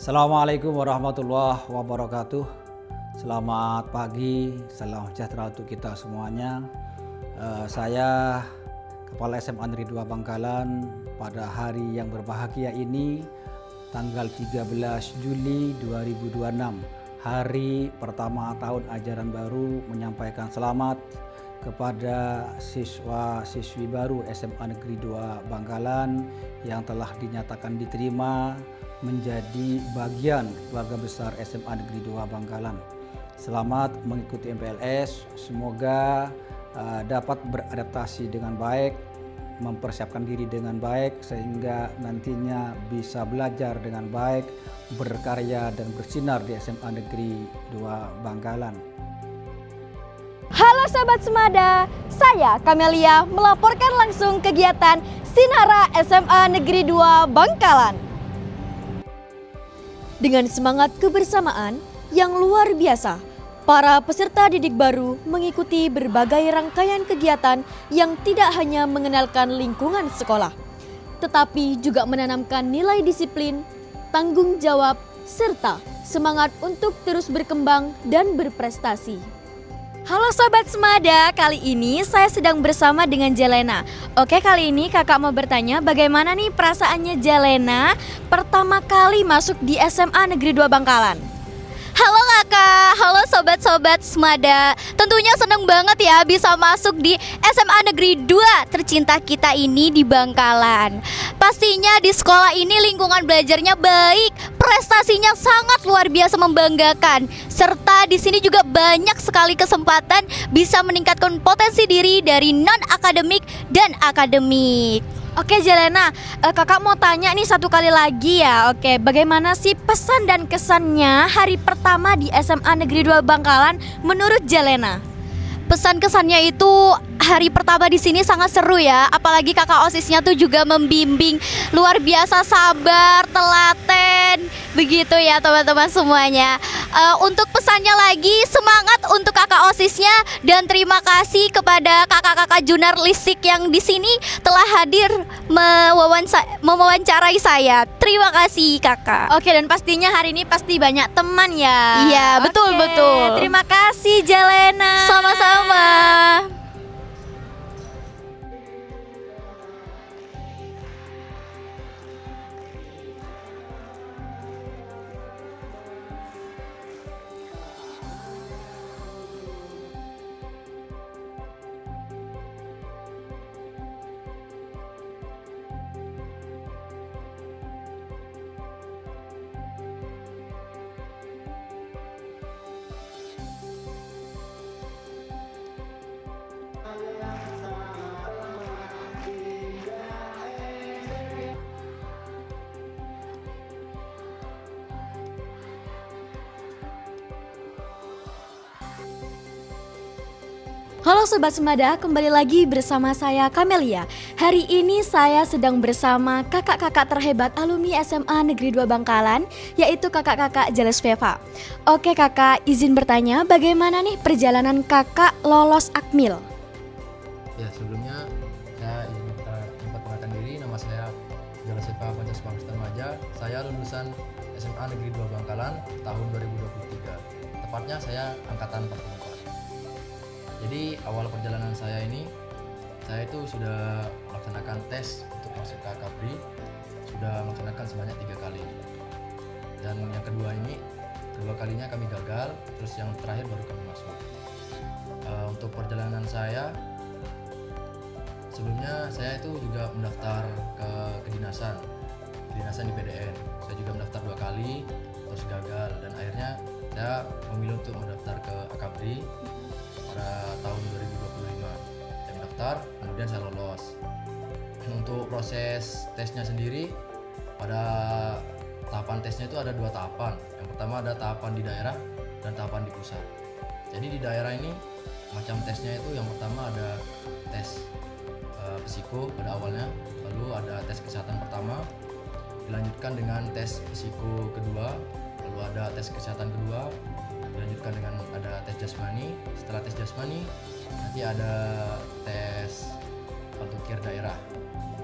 Assalamualaikum warahmatullahi wabarakatuh. Selamat pagi, salam sejahtera untuk kita semuanya. Saya Kepala SMA Negeri 2 Bangkalan pada hari yang berbahagia ini, tanggal 13 Juli 2026, hari pertama tahun ajaran baru, menyampaikan selamat kepada siswa-siswi baru SMA Negeri 2 Bangkalan yang telah dinyatakan diterima menjadi bagian keluarga besar SMA Negeri 2 Bangkalan. Selamat mengikuti MPLS, semoga dapat beradaptasi dengan baik, mempersiapkan diri dengan baik sehingga nantinya bisa belajar dengan baik, berkarya dan bersinar di SMA Negeri 2 Bangkalan. Halo Sobat Semada, saya Kamelia melaporkan langsung kegiatan Sinara SMA Negeri 2 Bangkalan. Dengan semangat kebersamaan yang luar biasa, para peserta didik baru mengikuti berbagai rangkaian kegiatan yang tidak hanya mengenalkan lingkungan sekolah, tetapi juga menanamkan nilai disiplin, tanggung jawab, serta semangat untuk terus berkembang dan berprestasi. Halo Sobat Semada, kali ini saya sedang bersama dengan Jelena. Oke, kali ini kakak mau bertanya bagaimana nih perasaannya Jelena pertama kali masuk di SMA Negeri 2 Bangkalan? Halo kakak, halo sobat-sobat Semada. Tentunya seneng banget ya bisa masuk di SMA Negeri 2 tercinta kita ini di Bangkalan. Pastinya di sekolah ini lingkungan belajarnya baik, prestasinya sangat luar biasa membanggakan. Serta di sini juga banyak sekali kesempatan bisa meningkatkan potensi diri dari non-akademik dan akademik. Oke Jelena, kakak mau tanya nih satu kali lagi ya. Oke, bagaimana sih pesan dan kesannya hari pertama di SMA Negeri 2 Bangkalan menurut Jelena? Pesan kesannya itu hari pertama di sini sangat seru ya, apalagi kakak OSISnya tuh juga membimbing luar biasa, sabar, telaten, begitu ya teman-teman semuanya. Untuk pesannya lagi, semangat untuk kakak OSISnya dan terima kasih kepada kakak-kakak jurnalistik yang di sini telah hadir mewawancarai saya. Terima kasih kakak. Oke, dan pastinya hari ini pasti banyak teman ya. Iya, betul. Terima kasih Jelena. Sama-sama. Halo Sobat Semada, kembali lagi bersama saya Kamelia. Hari ini saya sedang bersama kakak-kakak terhebat alumni SMA Negeri 2 Bangkalan, yaitu kakak-kakak Jales Veva. Oke kakak, izin bertanya bagaimana nih perjalanan kakak lolos Akmil? Ya, sebelumnya saya ingin memperkenalkan diri. Nama saya Jales Veva Pancas Bangsa Maja. Saya lulusan SMA Negeri 2 Bangkalan tahun 2023. Tepatnya saya angkatan 44. Jadi awal perjalanan saya ini, saya itu sudah melaksanakan tes untuk masuk ke Akabri, sudah melaksanakan sebanyak 3 kali. Dan yang kedua kalinya kami gagal, terus yang terakhir baru kami masuk. Untuk perjalanan saya, sebelumnya saya itu juga mendaftar ke kedinasan di PDN. Saya juga mendaftar 2 kali, terus gagal, dan akhirnya saya memilih untuk mendaftar ke Akabri pada tahun 2025. Saya mendaftar, kemudian saya lolos. Untuk proses tesnya sendiri, pada tahapan tesnya itu ada 2 tahapan. Yang pertama ada tahapan di daerah dan tahapan di pusat. Jadi di daerah ini macam tesnya itu yang pertama ada tes psiko pada awalnya, lalu ada tes kesehatan pertama, dilanjutkan dengan tes psiko kedua, lalu ada tes kesehatan kedua, dilanjutkan dengan ada tes jasmani. Setelah tes jasmani nanti ada tes pantukir daerah.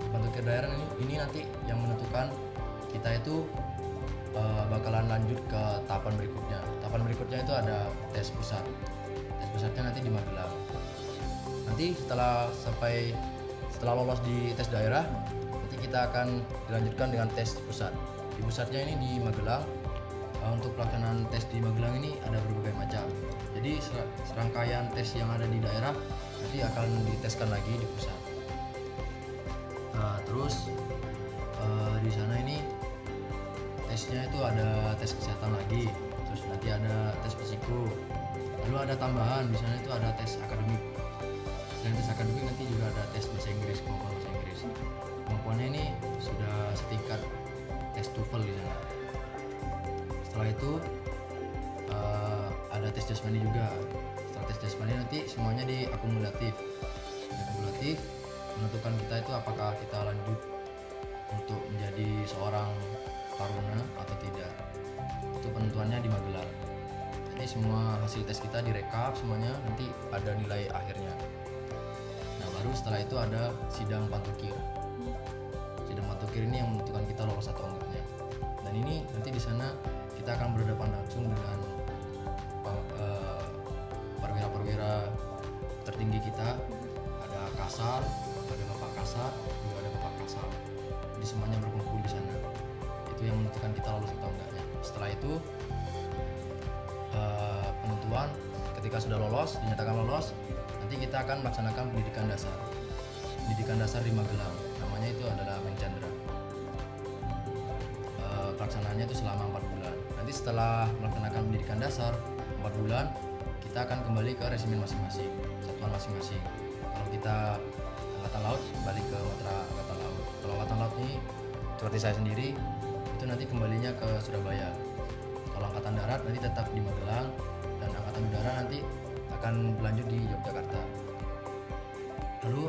Pantukir daerah ini nanti yang menentukan kita itu bakalan lanjut ke tahapan berikutnya. Tahapan berikutnya itu ada tes pusat. Tes pusatnya nanti di Magelang. Nanti setelah lolos di tes daerah, nanti kita akan dilanjutkan dengan tes pusat. Di pusatnya ini di Magelang. Untuk pelaksanaan tes di Magelang ini ada berbagai macam. Jadi serangkaian tes yang ada di daerah nanti akan diteskan lagi di pusat. Terus di sana ini tesnya itu ada tes kesehatan lagi, terus nanti ada tes psiko, lalu ada tambahan di sana itu ada tes akademik. Selain tes akademik nanti juga ada tes bahasa Inggris, kemampuan bahasa Inggris. Kemampuannya ini sudah setingkat tes TOEFL di sana. Setelah itu ada tes jasmani juga. Setelah tes jasmani nanti semuanya diakumulatif. Akumulatif menentukan kita itu apakah kita lanjut untuk menjadi seorang taruna atau tidak. Itu penentuannya di Magelang. Nanti semua hasil tes kita direkap semuanya, nanti ada nilai akhirnya. Nah baru setelah itu ada sidang pantukir. Sidang pantukir ini yang menentukan kita lolos atau enggaknya. Dan ini nanti di sana kita akan berhadapan langsung dengan perwira-perwira tertinggi kita. Ada Kasar, ada Bapak Kasar, juga ada Bapak Kasar. Jadi semuanya berkumpul di sana. Itu yang menentukan kita lolos atau enggaknya. Setelah itu penentuan ketika sudah lolos, dinyatakan lolos, nanti kita akan melaksanakan pendidikan dasar. Pendidikan dasar di Magelang, namanya itu adalah Mencandra. Pelaksanaannya itu selama 4 bulan. Nanti setelah melaksanakan pendidikan dasar 4 bulan, kita akan kembali ke resimen masing-masing, satuan masing-masing. Kalau kita Angkatan Laut, balik ke Matra Angkatan Laut. Kalau Angkatan Laut ini seperti saya sendiri, itu nanti kembalinya ke Surabaya. Kalau Angkatan Darat nanti tetap di Magelang, dan Angkatan Udara nanti akan berlanjut di Yogyakarta. Lalu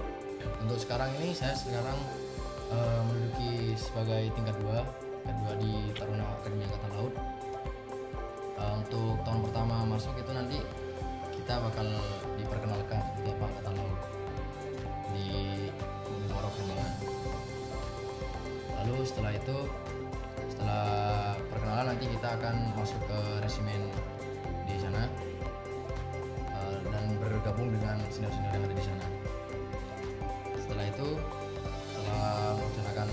untuk sekarang ini saya menduduki sebagai tingkat 2 di Taruna Akademi Angkatan Laut. Untuk tahun pertama masuk itu nanti kita bakal diperkenalkan seperti apa Angkatan Laut di Muara Kembangan. Lalu setelah perkenalan nanti kita akan masuk ke resimen di sana dan bergabung dengan senior-senior yang ada di sana. Setelah melaksanakan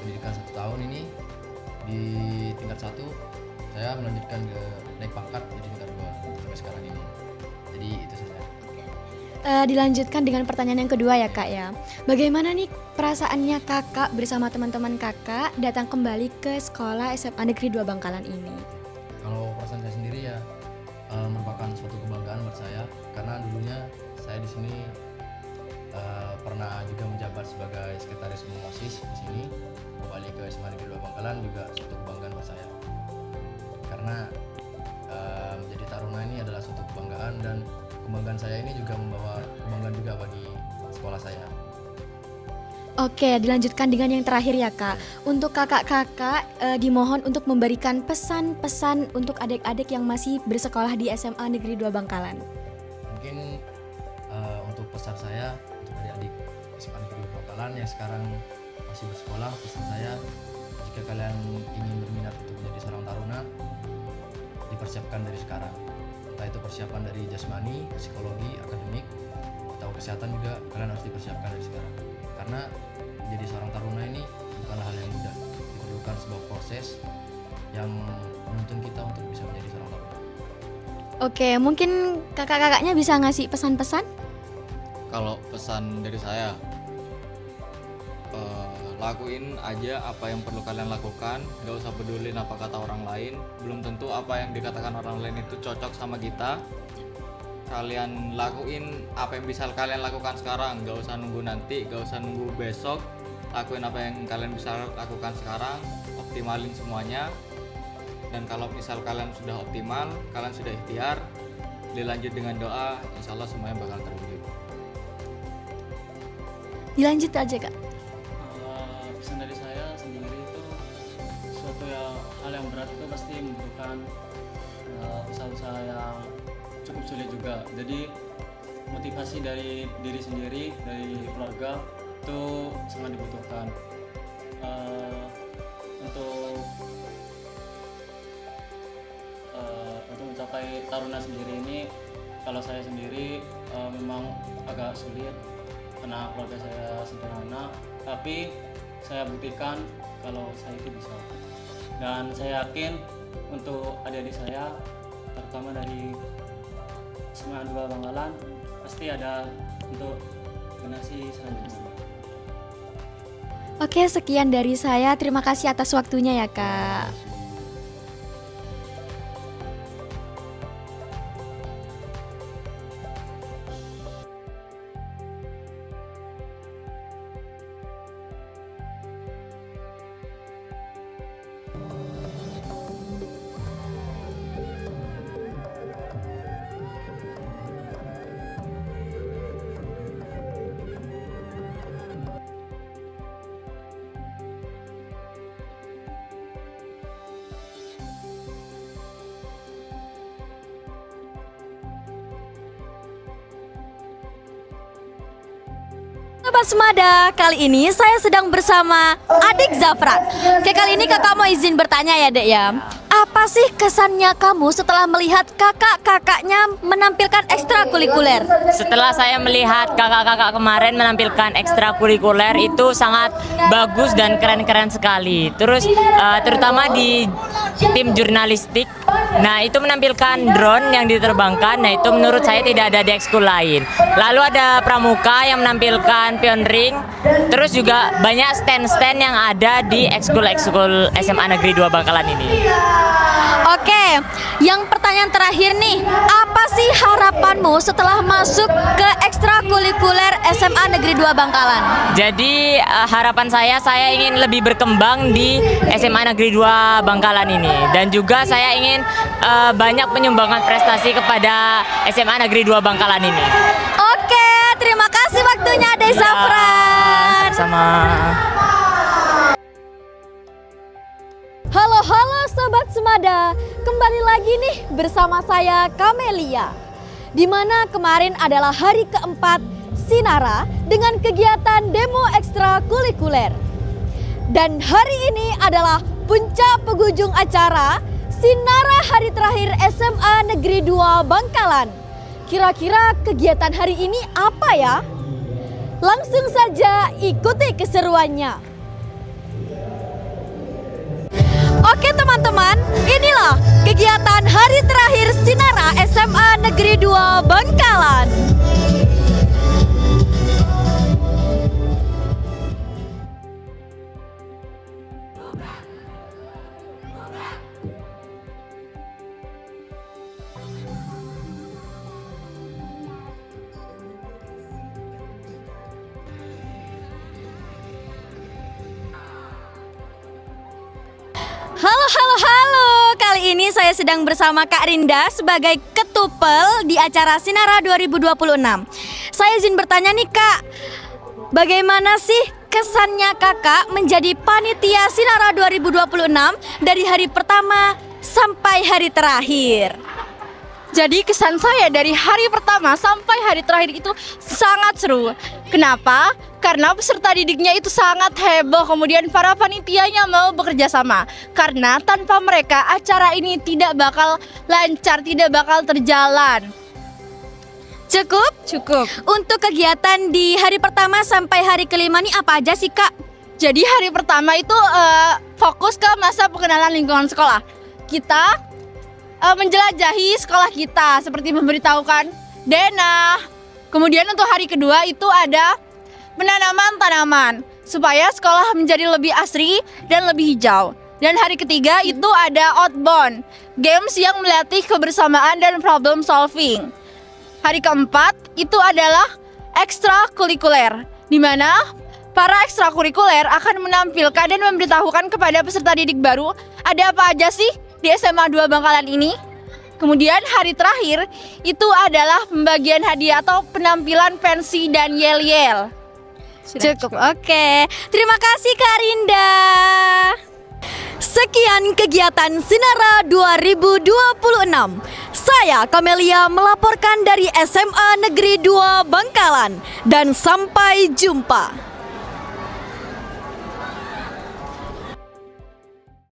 pendidikan 1 tahun ini di tingkat 1, saya melanjutkan ke naik pangkat jadi tingkat 2 sampai sekarang ini. Jadi itu saja. Dilanjutkan dengan pertanyaan yang kedua ya Kak ya. Bagaimana nih perasaannya Kakak bersama teman-teman Kakak datang kembali ke sekolah SMA Negeri 2 Bangkalan ini? Kalau perasaan saya sendiri ya merupakan suatu kebanggaan buat saya, karena dulunya saya di sini pernah juga menjabat sebagai sekretaris umum OSIS di sini. Kembali ke SMA Negeri 2 Bangkalan juga suatu kebanggaan buat saya, karena menjadi taruna ini adalah suatu kebanggaan, dan kebanggaan saya ini juga membawa kebanggaan juga bagi sekolah saya. Oke, dilanjutkan dengan yang terakhir ya Kak. Untuk kakak-kakak dimohon untuk memberikan pesan-pesan untuk adik-adik yang masih bersekolah di SMA Negeri 2 Bangkalan. Mungkin untuk pesan saya untuk adik-adik SMA Negeri 2 Bangkalan yang sekarang masih bersekolah, pesan saya, jika kalian ingin berminat untuk menjadi seorang taruna, dipersiapkan dari sekarang. Entah itu persiapan dari jasmani, psikologi, akademik, atau kesehatan juga kalian harus dipersiapkan dari sekarang. Karena menjadi seorang taruna ini bukanlah hal yang mudah. Diperlukan sebuah proses yang menuntun kita untuk bisa menjadi seorang taruna. Oke, mungkin kakak-kakaknya bisa ngasih pesan-pesan? Kalau pesan dari saya, lakuin aja apa yang perlu kalian lakukan, gak usah pedulin apa kata orang lain. Belum tentu apa yang dikatakan orang lain itu cocok sama kita. Kalian lakuin apa yang bisa kalian lakukan sekarang, gak usah nunggu nanti, gak usah nunggu besok. Lakuin apa yang kalian bisa lakukan sekarang, optimalin semuanya. Dan kalau misal kalian sudah optimal, kalian sudah ikhtiar, dilanjut dengan doa, insya Allah semuanya bakal terwujud. Dilanjut aja Kak. Pesan dari saya sendiri itu suatu hal yang berat itu pasti membutuhkan usaha-usaha yang cukup sulit juga. Jadi motivasi dari diri sendiri, dari keluarga itu sangat dibutuhkan. Untuk mencapai Taruna sendiri ini, kalau saya sendiri memang agak sulit karena keluarga saya sederhana, tapi saya buktikan kalau saya itu bisa. Dan saya yakin untuk adik-adik saya, terutama dari SMA 2 Bangkalan, pasti ada untuk generasi selanjutnya. Oke, sekian dari saya. Terima kasih atas waktunya ya, Kak. Sobat Semada, kali ini saya sedang bersama adik Zafran. Oke, kali ini kakak mau izin bertanya ya, Dek ya. Apa sih kesannya kamu setelah melihat kakak-kakaknya menampilkan ekstrakurikuler? Setelah saya melihat kakak-kakak kemarin menampilkan ekstrakurikuler, itu sangat bagus dan keren-keren sekali. Terus terutama di tim jurnalistik, nah itu menampilkan drone yang diterbangkan. Nah itu menurut saya tidak ada di ekskul lain. Lalu ada pramuka yang menampilkan pionering. Terus juga banyak stand-stand yang ada di ekskul-ekskul SMA Negeri 2 Bangkalan ini. Oke, yang pertanyaan terakhir nih, apa sih harapanmu setelah masuk ke ekstrakurikuler SMA Negeri 2 Bangkalan? Jadi harapan saya ingin lebih berkembang di SMA Negeri 2 Bangkalan ini. Dan juga saya ingin banyak penyumbangan prestasi kepada SMA Negeri 2 Bangkalan ini. Oke, terima kasih waktunya Adik Zafran. Sama. Halo Sobat Semada, kembali lagi nih bersama saya Kamelia. Dimana kemarin adalah hari keempat Sinara dengan kegiatan demo ekstrakurikuler. Dan hari ini adalah puncak penghujung acara Sinara hari terakhir SMA Negeri 2 Bangkalan. Kira-kira kegiatan hari ini apa ya? Langsung saja ikuti keseruannya. Oke teman-teman, inilah kegiatan hari terakhir Sinara SMA Negeri 2 Bangkalan. Halo. Kali ini saya sedang bersama Kak Rinda sebagai ketupel di acara Sinara 2026. Saya izin bertanya nih Kak, bagaimana sih kesannya Kakak menjadi panitia Sinara 2026 dari hari pertama sampai hari terakhir? Jadi kesan saya dari hari pertama sampai hari terakhir itu sangat seru. Kenapa? Karena peserta didiknya itu sangat heboh, kemudian para panitianya mau bekerja sama. Karena tanpa mereka acara ini tidak bakal lancar, tidak bakal terjalan. Cukup. Untuk kegiatan di hari pertama sampai hari kelima nih apa aja sih Kak? Jadi hari pertama itu fokus ke masa pengenalan lingkungan sekolah. Kita menjelajahi sekolah kita seperti memberitahukan denah. Kemudian untuk hari kedua itu ada penanaman tanaman supaya sekolah menjadi lebih asri dan lebih hijau. Dan hari ketiga itu ada outbound, games yang melatih kebersamaan dan problem solving. Hari keempat itu adalah ekstrakurikuler, di mana para ekstrakurikuler akan menampilkan dan memberitahukan kepada peserta didik baru ada apa aja sih di SMA 2 Bangkalan ini. Kemudian hari terakhir itu adalah pembagian hadiah atau penampilan pensi dan yel-yel. Cukup. Oke. Terima kasih Kak Rinda. Sekian kegiatan Sinara 2026. Saya Kamelia melaporkan dari SMA Negeri 2 Bangkalan dan sampai jumpa.